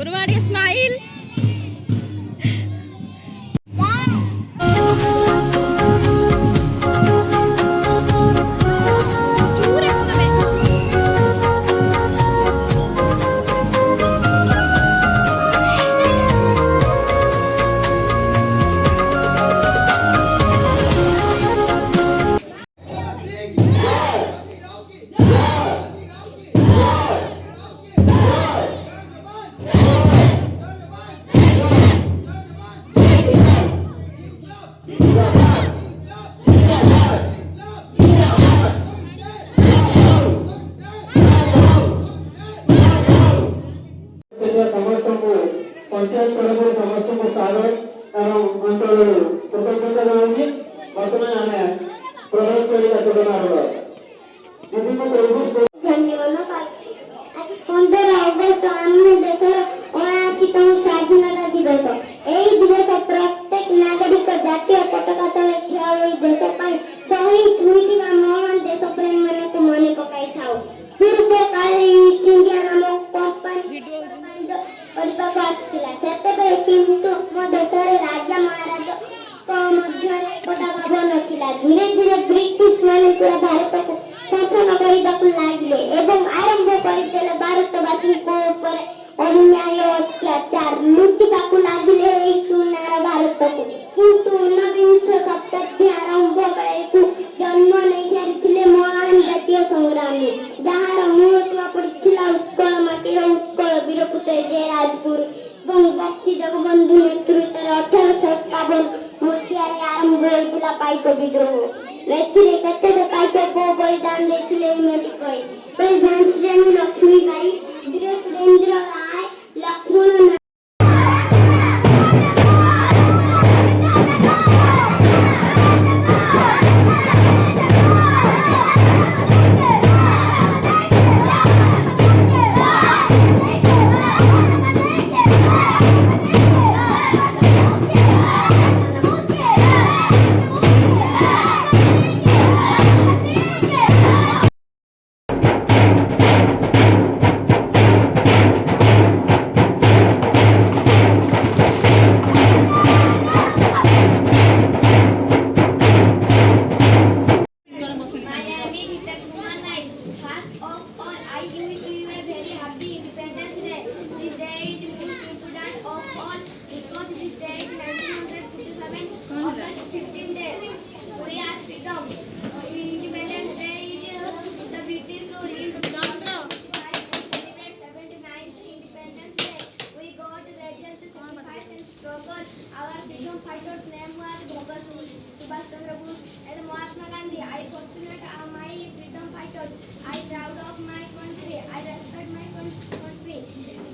Urwadi smile. Panchayat तरफ समस्त को स्वागत एवं अंतरल कृतज्ञता जनावि वर्तमान आमे प्रयोग करी घटना विभिन्न परिवेश धन्यवाद आज 15 अगस्त आम देशर 79तम स्वाधीनता दिवस এই দিবসে প্রত্যেক নাগরিক জাতীয় পতাকা তলে ঠিয়া হই দেশ ପାଇଁ শহীদ ହୋଇଥିବା মহান দেশপ্রেমী ମାନଙ୍କୁ মନେ ପକାଇଥାଉ। ପୂର୍ବ କାଳରେ ଇଷ୍ଟ ଇଣ୍ଡିଆ ନାମକ କମ୍ପାନୀ କରିବାକୁ ଆସିଥିଲା। ସେତେବେଳେ କିନ୍ତୁ ମୋ ଦେଶରେ ରାଜା ମହାରାଜାଙ୍କ ମଧ୍ୟରେ ଏକତା ଭାବ ନଥିଲା। ଧୀରେ ଧୀରେ ବ୍ରିଟିଶ ମାନେ ପୁରା ଭାରତକୁ ଶାସନ କରିବାକୁ ଲାଗିଲେ ଏବଂ ଆରମ୍ଭ କରିଦେଲେ ଭାରତବାସୀଙ୍କ ଉପରେ ଅନ୍ୟାୟ ଅତ୍ୟାଚାର ଲୁଟିବାକୁ ଲାଗିଲେ ଏହି ସୁନାର ଭାରତକୁ। କିନ୍ତୁ ଊନବିଂଶ ଶତାବ୍ଦୀ ଆରମ୍ଭ ବେଳକୁ ଜନ୍ମ ନେଇ ସାରିଥିଲେ ମହାନ ଜାତୀୟ ସଂଗ୍ରାମୀ ଯାହାର ମୂଳତ୍ୱ ପଡ଼ିଥିଲା ଉତ୍କଳ ମାଟିର ଉତ୍କଳ ବୀରପୁତ୍ର ଜୟରାଜଗୁରୁ ଏବଂ ବକ୍ସି ଜଗବନ୍ଧୁ ନେତୃତ୍ୱରେ 1851 ମସିହାରେ ଆରମ୍ଭ ହୋଇଥିଲା ପାଇକ ବିଦ୍ରୋହ। ଏଥିରେ କେତେକ ପାଇକ ବଳିଦାନ ଦେଇଥିଲେ ଏମିତି କହି ଝାନ୍ସୀ ରାଣୀ ଲକ୍ଷ୍ମୀବାଇ, ବୀର ସୁରେନ୍ଦ୍ର ରାୟ, Lakshman Our freedom fighters' name was Bhagat Singh, Subhash Chandra Bose, and Mahatma Gandhi. I fortunate are my freedom fighters. I proud of my country. I respect my country.